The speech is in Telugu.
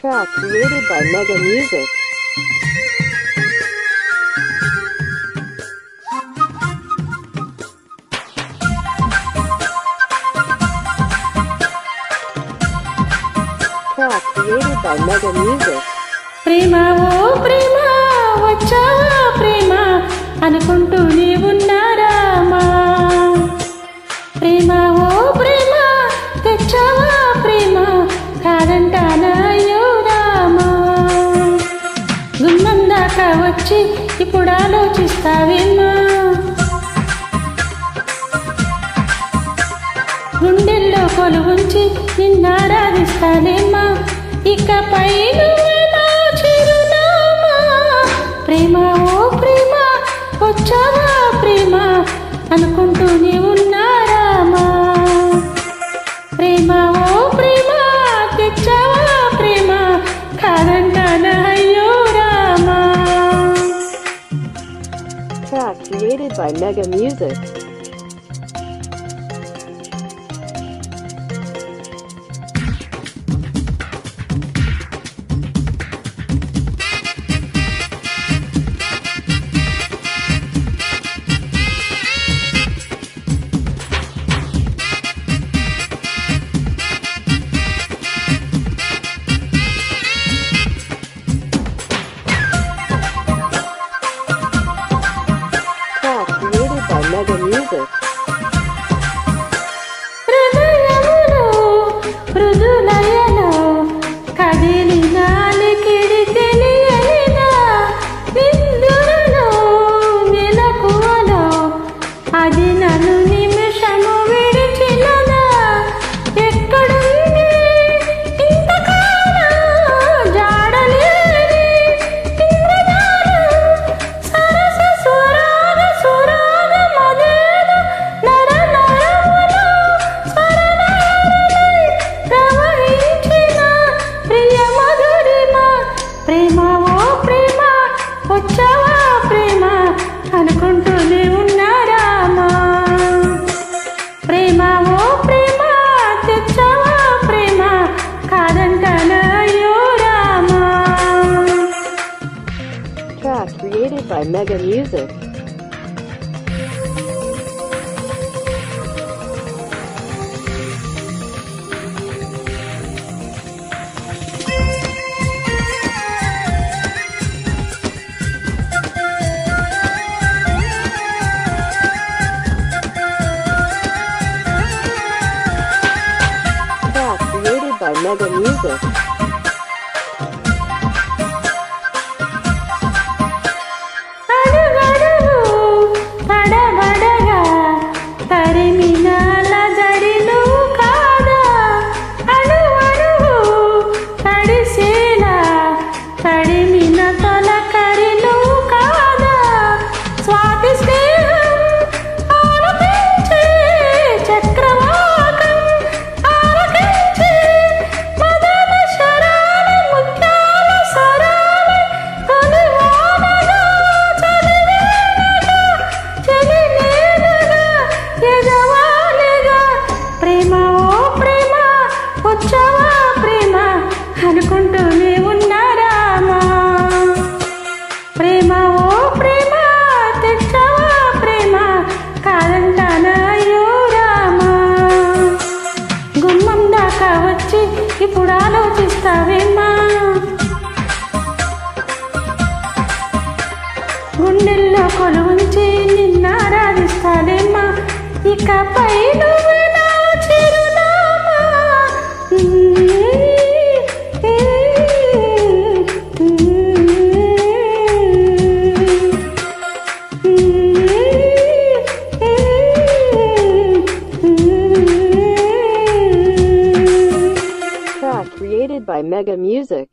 Track created by Mega Music. Track created by Mega Music. ప్రేమ ఓ ప్రేమ వచ్చావా ప్రేమ అనుకుంటూ నీవున్నారామా. ప్రేమ ఓ ప్రేమ తెచ్చావా ప్రేమ కాదంటానా అయ్యో రామా. గుమ్మం దాకా వచ్చి ఇప్పుడు ఆలోచిస్తావేమ్మా. గుండెల్లో కొలువుంచి నిన్నారాధిస్తానేమ్మా. ఇకపై నువ్వేనా చిరునామా. ప్రేమ ఓ ప్రేమ వచ్చావా ప్రేమ అనుకుంటూ నీవున్నారామా. ప్రేమ ఓ ప్రేమ తెచ్చావా ప్రేమ కాదంటానా అయ్యో Rama. Track created by Mega Music. Mega Music. హృదయములో హృదులయలో కదిలిన లికిడి తెలియనిదా. నిందులలో మెలకువలో అది నన్ను నిమిషము విడిచినదా. ఎక్కడుంది ఇంతకాలం జాడలేని ఇంద్రజాలం. సరస స్వరాగ సురాగ మదేలు నర నరములో స్వరలహరులై ప్రవహించిన ప్రియ మధురిమ. ప్రేమ ఓ ప్రేమ వచ్చావా ప్రేమ అనుకుంటూనే ఉన్నారామా. ప్రేమ ఓ ప్రేమ తెచ్చావా ప్రేమ కాదంటానా అయ్యో Rama. Track created by Mega Music. Track created by Mega Music. అడుగడుగు తడబడగా తరిమిన లజడి నువ్వు కాదా. అడుగడుగు తడిసేలా తడిమిన తొలకరి నువ్వు కాదా. స్వాతి స్నేహం ఆలపించే చక్రవాకం ఆలకించే మదన శరాల ముత్యాల సరాల తొలివానగా చలివేళగా చలినేలుగా ఎగవాలిగా. ప్రేమ ఓ ప్రేమ వచ్చావా ప్రేమ అనుకుంటూనే ఉన్నారామా. ప్రేమ ఓ ప్రేమ తెచ్చావా ప్రేమ కాదంటానా అయ్యో రామా. గుమ్మం దాకా వచ్చి ఇప్పుడు ఆలోచిస్తావేమ్మా. గుండెల్లో కొలువుంచి నిన్నారాధిస్తాలేమ్మా. ఇకపై నువ్వేనా చిరునామా. Track created by Mega Music.